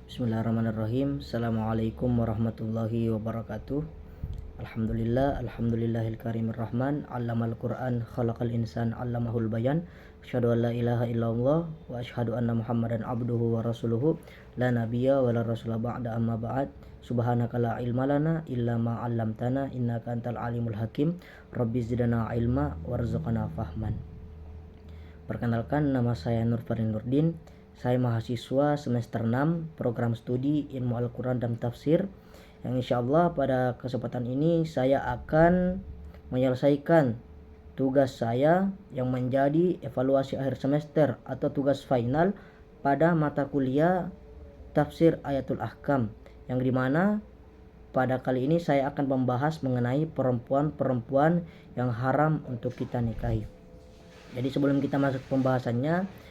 Bismillahirrahmanirrahim. Assalamualaikum warahmatullahi wabarakatuh. Alhamdulillahil karimir rahman. Allamal Qur'an, khalaqal insan, allamahul bayan. Asyhadu an la ilaha illallah wa asyhadu anna Muhammadan abduhu wa rasuluhu. La nabiyya wa la rasula ba'da amma ba'd. Subhanaka la ilma lana illa ma 'allamtana innaka antal alimul hakim. Rabbi zidna ilma warzuqna fahman. Perkenalkan, nama saya Nurfarin Nurdin. Saya mahasiswa semester 6 program studi ilmu Al-Quran dan Tafsir, yang insya Allah pada kesempatan ini saya akan menyelesaikan tugas saya yang menjadi evaluasi akhir semester atau tugas final pada mata kuliah Tafsir Ayatul Ahkam, yang dimana pada kali ini saya akan membahas mengenai perempuan-perempuan yang haram untuk kita nikahi. Jadi sebelum kita masuk pembahasannya,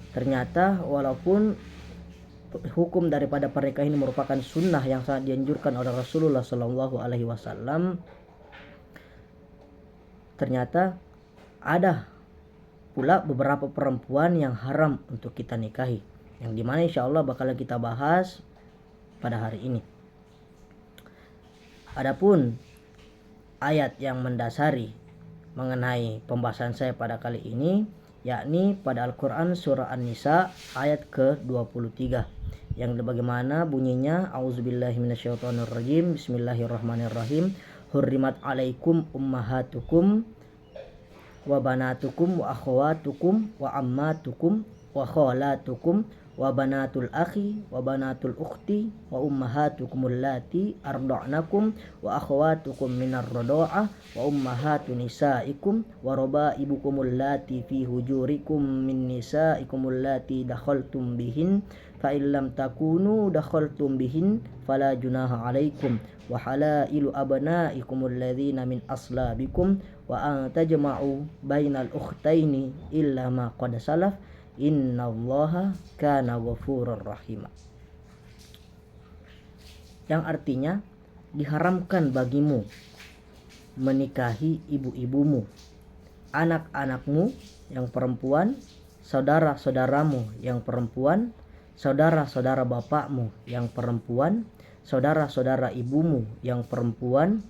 ternyata walaupun hukum daripada pernikahan ini merupakan sunnah yang sangat dianjurkan oleh Rasulullah Shallallahu Alaihi Wasallam, ternyata ada pula beberapa perempuan yang haram untuk kita nikahi, yang dimana insya Allah bakalan kita bahas pada hari ini. Adapun ayat yang mendasari mengenai pembahasan saya pada kali ini, yakni pada Al-Quran surah An-Nisa ayat ke-23, yang bagaimana bunyinya, A'udzubillahi minasyaitonirrajim, Bismillahirrahmanirrahim. Hurrimat alaikum ummahatukum wa banatukum wa akhwatukum wa ammatukum wa khalatukum wa banatul akhi wa banatul ukhti wa ummahatukum allati arda'nakum wa akhwatukum minar radha'ah wa ummahatu nisaikum wa rabaibukum allati fi hujurikum min nisaikum allati dakhaltum bihin fa illam takunu dakhaltum bihin fala junaha alaikum wa halailu abnaikum alladzina min aslabikum wa an tajma'u bainal ukhtaini illa ma qad salaf innallaha kana ghafurur rahim. Yang artinya, diharamkan bagimu menikahi ibu-ibumu, anak-anakmu yang perempuan, saudara-saudaramu yang perempuan, saudara-saudara bapakmu yang perempuan, saudara-saudara ibumu yang perempuan,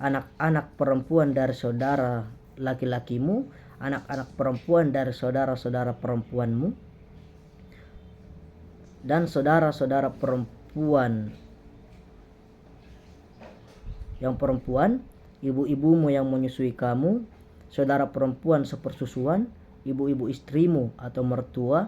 anak-anak perempuan dari saudara laki-lakimu, anak-anak perempuan dari saudara-saudara perempuanmu, dan saudara-saudara perempuan yang perempuan, ibu-ibumu yang menyusui kamu, saudara perempuan sepersusuan, ibu-ibu istrimu atau mertua,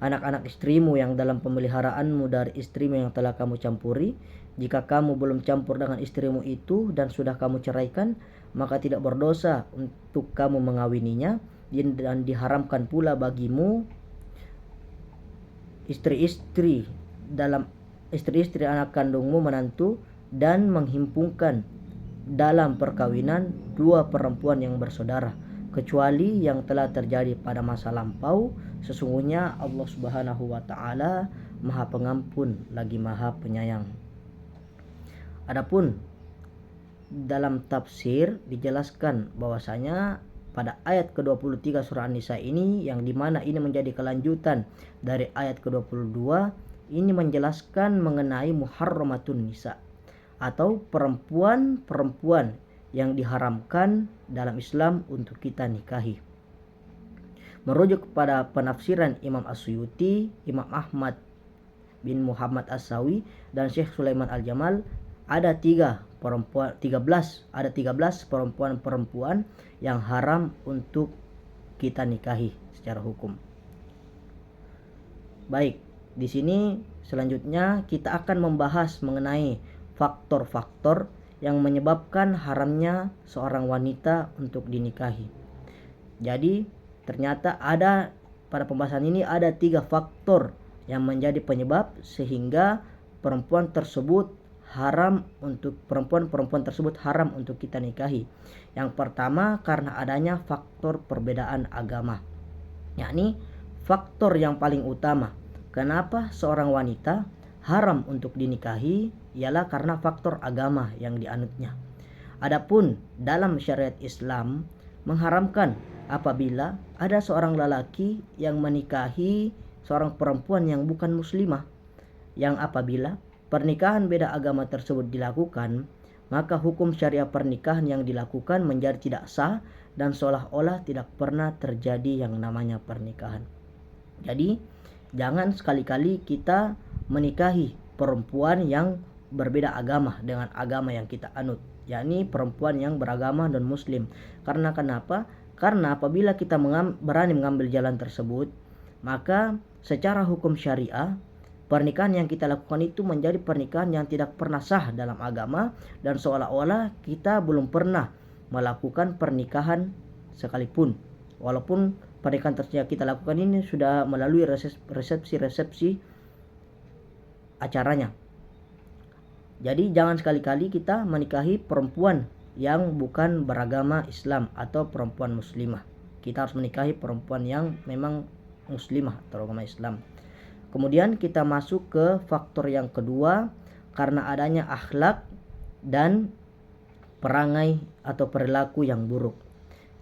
anak-anak istrimu yang dalam pemeliharaanmu dari istrimu yang telah kamu campuri. Jika kamu belum campur dengan istrimu itu dan sudah kamu ceraikan, maka tidak berdosa untuk kamu mengawininya, dan diharamkan pula bagimu istri-istri anak kandungmu menantu, dan menghimpunkan dalam perkawinan dua perempuan yang bersaudara, kecuali yang telah terjadi pada masa lampau. Sesungguhnya Allah Subhanahu wa Ta'ala Maha Pengampun lagi Maha Penyayang. Adapun dalam tafsir dijelaskan bahwasanya pada ayat ke-23 surah An-Nisa ini, yang dimana ini menjadi kelanjutan dari ayat ke-22, ini menjelaskan mengenai muharramatun nisa atau perempuan-perempuan yang diharamkan dalam Islam untuk kita nikahi. Merujuk kepada penafsiran Imam As-Suyuti, Imam Ahmad bin Muhammad As-Sawi, dan Syekh Sulaiman Al-Jamal, ada 13 perempuan-perempuan yang haram untuk kita nikahi secara hukum. Baik, di sini selanjutnya kita akan membahas mengenai faktor-faktor yang menyebabkan haramnya seorang wanita untuk dinikahi. Jadi ternyata pada pembahasan ini ada 3 faktor yang menjadi penyebab sehingga perempuan tersebut haram untuk kita nikahi. Yang pertama, karena adanya faktor perbedaan agama, yakni faktor yang paling utama kenapa seorang wanita haram untuk dinikahi ialah karena faktor agama yang dianutnya. Adapun dalam syariat Islam mengharamkan apabila ada seorang lelaki yang menikahi seorang perempuan yang bukan muslimah, yang apabila pernikahan beda agama tersebut dilakukan, maka hukum syariah pernikahan yang dilakukan menjadi tidak sah dan seolah-olah tidak pernah terjadi yang namanya pernikahan. Jadi jangan sekali-kali kita menikahi perempuan yang berbeda agama dengan agama yang kita anut, yakni perempuan yang beragama non muslim. Karena kenapa? Karena apabila kita berani mengambil jalan tersebut, maka secara hukum syariah pernikahan yang kita lakukan itu menjadi pernikahan yang tidak pernah sah dalam agama, dan seolah-olah kita belum pernah melakukan pernikahan sekalipun, walaupun pernikahan yang kita lakukan ini sudah melalui resepsi acaranya. Jadi jangan sekali-kali kita menikahi perempuan yang bukan beragama Islam atau perempuan muslimah. Kita harus menikahi perempuan yang memang muslimah atau agama Islam. Kemudian kita masuk ke faktor yang kedua, karena adanya akhlak dan perangai atau perilaku yang buruk.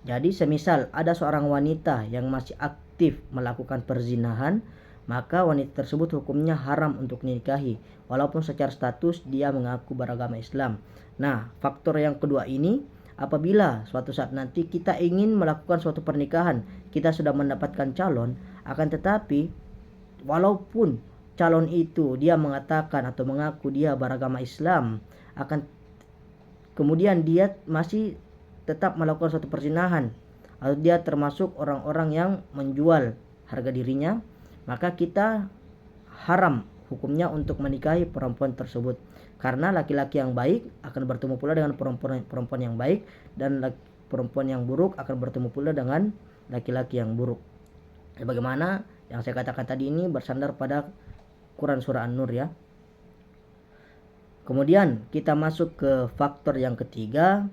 Jadi semisal ada seorang wanita yang masih aktif melakukan perzinahan, maka wanita tersebut hukumnya haram untuk dinikahi, walaupun secara status dia mengaku beragama Islam. Nah, faktor yang kedua ini, apabila suatu saat nanti kita ingin melakukan suatu pernikahan, kita sudah mendapatkan calon, akan tetapi walaupun calon itu dia mengatakan atau mengaku dia beragama Islam, kemudian dia masih tetap melakukan suatu perzinahan, atau dia termasuk orang-orang yang menjual harga dirinya, maka kita haram hukumnya untuk menikahi perempuan tersebut. Karena laki-laki yang baik akan bertemu pula dengan perempuan yang baik, dan perempuan yang buruk akan bertemu pula dengan laki-laki yang buruk. Bagaimana yang saya katakan tadi ini bersandar pada Quran surah An-Nur ya. Kemudian kita masuk ke faktor yang ketiga,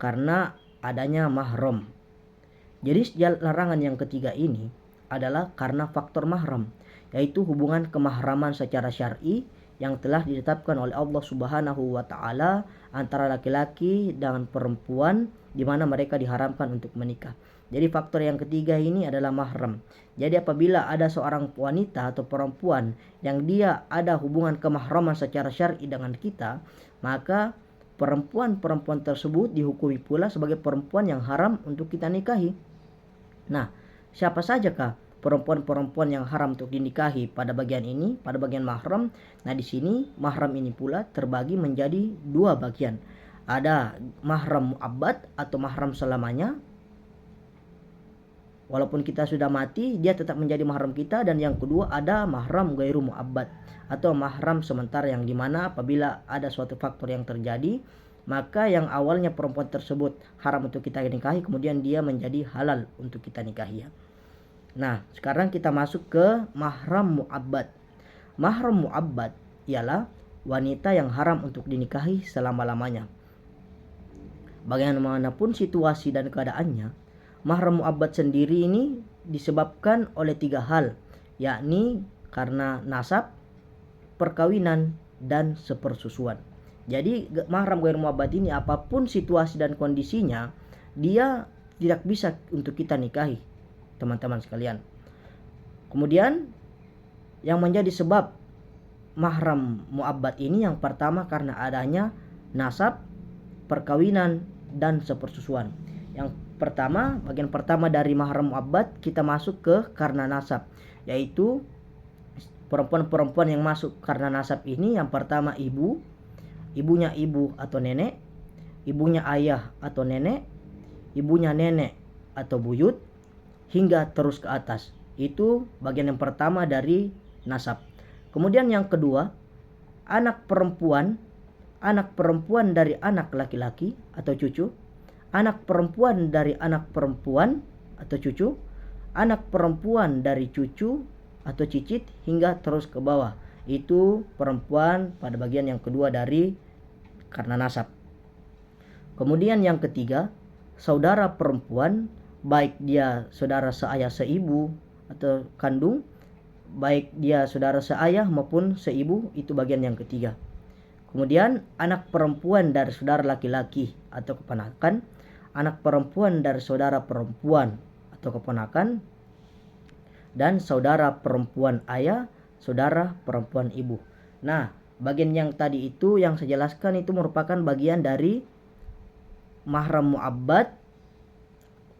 karena adanya mahram. Jadi larangan yang ketiga ini adalah karena faktor mahram, yaitu hubungan kemahraman secara syar'i yang telah ditetapkan oleh Allah Subhanahu wa taala antara laki-laki dan perempuan, di mana mereka diharamkan untuk menikah. Jadi faktor yang ketiga ini adalah mahram. Jadi apabila ada seorang wanita atau perempuan yang dia ada hubungan kemahraman secara syar'i dengan kita, maka perempuan-perempuan tersebut dihukumi pula sebagai perempuan yang haram untuk kita nikahi. Nah, siapa sajakah perempuan-perempuan yang haram untuk dinikahi pada bagian ini, pada bagian mahram? Nah, di sini mahram ini pula terbagi menjadi dua bagian. Ada mahram mu'abbad atau mahram selamanya, walaupun kita sudah mati dia tetap menjadi mahram kita. Dan yang kedua ada mahram ghairu mu'abbad atau mahram sementara, yang dimana apabila ada suatu faktor yang terjadi, maka yang awalnya perempuan tersebut haram untuk kita nikahi, kemudian dia menjadi halal untuk kita nikahi ya. Nah, sekarang kita masuk ke mahram mu'abbad. Mahram mu'abbad ialah wanita yang haram untuk dinikahi selama-lamanya. Bagaimanapun situasi dan keadaannya, mahram mu'abbad sendiri ini disebabkan oleh tiga hal, yakni karena nasab, perkawinan, dan sepersusuan. Jadi mahram ghairu mu'abbad ini apapun situasi dan kondisinya, dia tidak bisa untuk kita nikahi, teman-teman sekalian. Kemudian yang menjadi sebab mahram mu'abbad ini, yang pertama karena adanya nasab, perkawinan, dan sepersusuan. Yang pertama, bagian pertama dari mahram mu'abbad, kita masuk ke karena nasab, yaitu perempuan-perempuan yang masuk karena nasab ini, yang pertama ibunya ibu atau nenek, ibunya ayah atau nenek, ibunya nenek atau buyut, hingga terus ke atas. Itu bagian yang pertama dari nasab. Kemudian yang kedua, anak perempuan dari anak laki-laki atau cucu, anak perempuan dari anak perempuan atau cucu, anak perempuan dari cucu atau cicit, hingga terus ke bawah. Itu perempuan pada bagian yang kedua dari karena nasab. Kemudian yang ketiga, saudara perempuan, baik dia saudara seayah seibu atau kandung, baik dia saudara seayah maupun seibu, itu bagian yang ketiga. Kemudian anak perempuan dari saudara laki-laki atau keponakan, anak perempuan dari saudara perempuan atau keponakan, dan saudara perempuan ayah, saudara perempuan ibu. Nah, bagian yang tadi itu yang saya jelaskan itu merupakan bagian dari mahram mu'abbad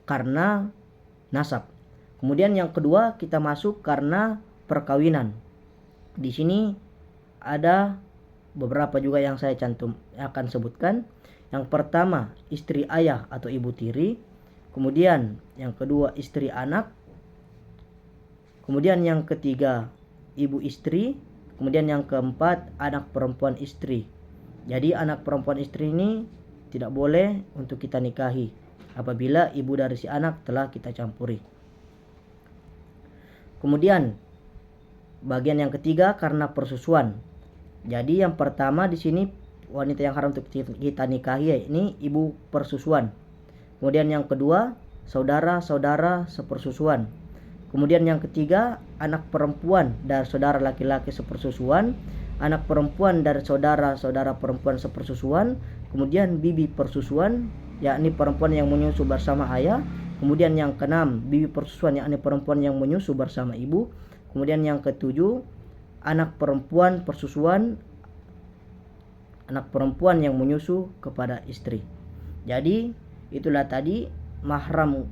karena nasab. Kemudian yang kedua kita masuk karena perkawinan. Di sini ada beberapa juga yang saya akan sebutkan. Yang pertama istri ayah atau ibu tiri. Kemudian yang kedua istri anak. Kemudian yang ketiga ibu istri. Kemudian yang keempat anak perempuan istri. Jadi anak perempuan istri ini tidak boleh untuk kita nikahi apabila ibu dari si anak telah kita campuri. Kemudian bagian yang ketiga karena persusuan. Jadi yang pertama di sini wanita yang haram untuk kita nikahi ini ibu persusuan. Kemudian yang kedua saudara-saudara sepersusuan. Kemudian yang ketiga anak perempuan dari saudara laki-laki sepersusuan, anak perempuan dari saudara-saudara perempuan sepersusuan, kemudian bibi persusuan yakni perempuan yang menyusu bersama ayah. Kemudian yang keenam bibi persusuan yakni perempuan yang menyusu bersama ibu. Kemudian yang ketujuh anak perempuan persusuan, anak perempuan yang menyusu kepada istri. Jadi itulah tadi mahram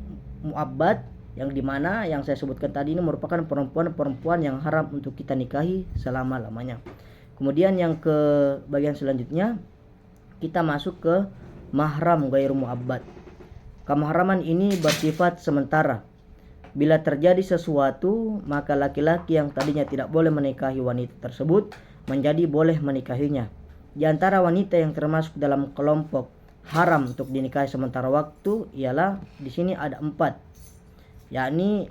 mu'abbad yang dimana yang saya sebutkan tadi ini merupakan perempuan-perempuan yang haram untuk kita nikahi selama-lamanya. Kemudian yang ke bagian selanjutnya kita masuk ke mahram ghairu mu'abbad. Kemahraman ini bersifat sementara. Bila terjadi sesuatu, maka laki-laki yang tadinya tidak boleh menikahi wanita tersebut menjadi boleh menikahinya. Di antara wanita yang termasuk dalam kelompok haram untuk dinikahi sementara waktu ialah di sini ada 4. Yakni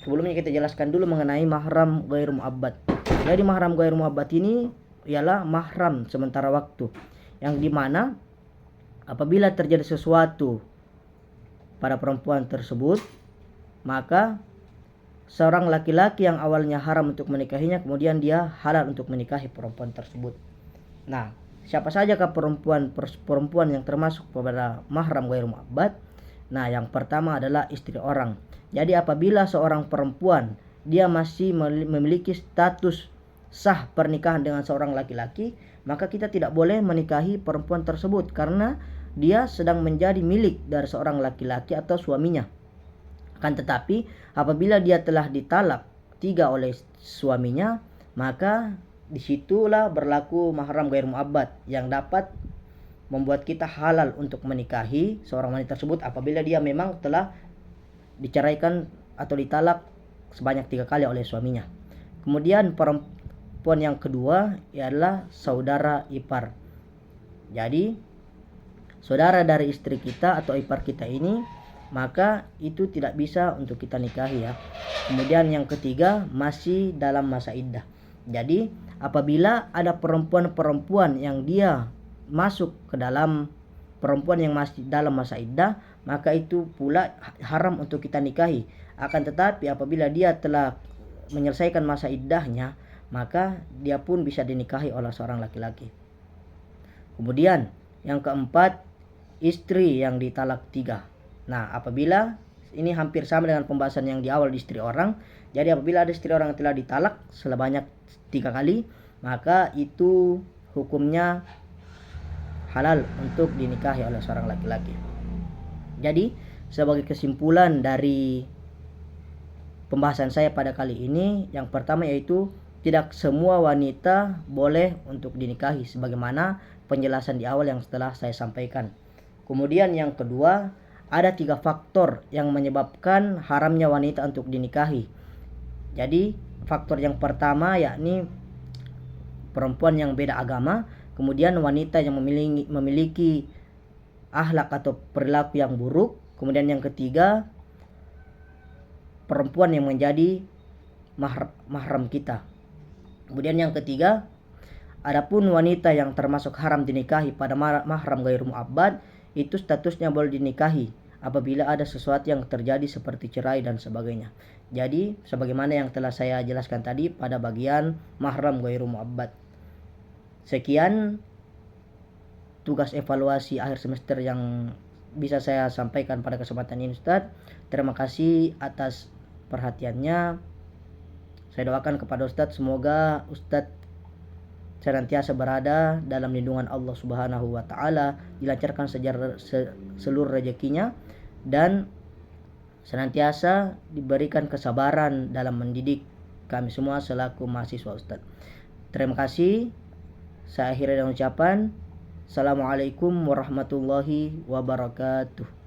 sebelumnya kita jelaskan dulu mengenai mahram ghairu mu'abbad. Jadi mahram ghairu mu'abbad ini ialah mahram sementara waktu yang dimana apabila terjadi sesuatu pada perempuan tersebut, maka seorang laki-laki yang awalnya haram untuk menikahinya kemudian dia halal untuk menikahi perempuan tersebut. Nah, siapa sajakah perempuan yang termasuk pada mahram ghairu mu'abbad? Nah, yang pertama adalah istri orang. Jadi apabila seorang perempuan dia masih memiliki status sah pernikahan dengan seorang laki-laki, maka kita tidak boleh menikahi perempuan tersebut karena dia sedang menjadi milik dari seorang laki-laki atau suaminya. Akan tetapi apabila dia telah ditalak 3 oleh suaminya, maka disitulah berlaku mahram ghairu mu'abbad yang dapat membuat kita halal untuk menikahi seorang wanita tersebut apabila dia memang telah diceraikan atau ditalak sebanyak 3 kali oleh suaminya. Kemudian perempuan yang kedua ialah saudara ipar. Jadi saudara dari istri kita atau ipar kita ini maka itu tidak bisa untuk kita nikahi ya. Kemudian yang ketiga masih dalam masa iddah. Jadi apabila ada perempuan-perempuan yang dia masuk ke dalam perempuan yang masih dalam masa iddah, maka itu pula haram untuk kita nikahi. Akan tetapi apabila dia telah menyelesaikan masa iddahnya, maka dia pun bisa dinikahi oleh seorang laki-laki. Kemudian yang keempat istri yang ditalak 3. Nah, apabila ini hampir sama dengan pembahasan yang di awal di istri orang. Jadi apabila ada istri orang yang telah ditalak sebanyak 3 kali, maka itu hukumnya halal untuk dinikahi oleh seorang laki-laki. Jadi sebagai kesimpulan dari pembahasan saya pada kali ini, yang pertama yaitu tidak semua wanita boleh untuk dinikahi sebagaimana penjelasan di awal yang setelah saya sampaikan. Kemudian yang kedua, ada 3 faktor yang menyebabkan haramnya wanita untuk dinikahi. Jadi faktor yang pertama yakni perempuan yang beda agama, kemudian wanita yang memiliki akhlak atau perilaku yang buruk, kemudian yang ketiga perempuan yang menjadi mahram kita. Kemudian yang ketiga, adapun wanita yang termasuk haram dinikahi pada mahram ghairu mu'abbad, itu statusnya boleh dinikahi apabila ada sesuatu yang terjadi seperti cerai dan sebagainya. Jadi sebagaimana yang telah saya jelaskan tadi pada bagian mahram ghairu mu'abbad. Sekian tugas evaluasi akhir semester yang bisa saya sampaikan pada kesempatan ini, Ustaz. Terima kasih atas perhatiannya. Saya doakan kepada Ustadz, semoga Ustadz senantiasa berada dalam lindungan Allah Subhanahu wa taala, dilancarkan seluruh rezekinya, dan senantiasa diberikan kesabaran dalam mendidik kami semua selaku mahasiswa Ustadz. Terima kasih. Saya akhiri dengan ucapan Assalamualaikum warahmatullahi wabarakatuh.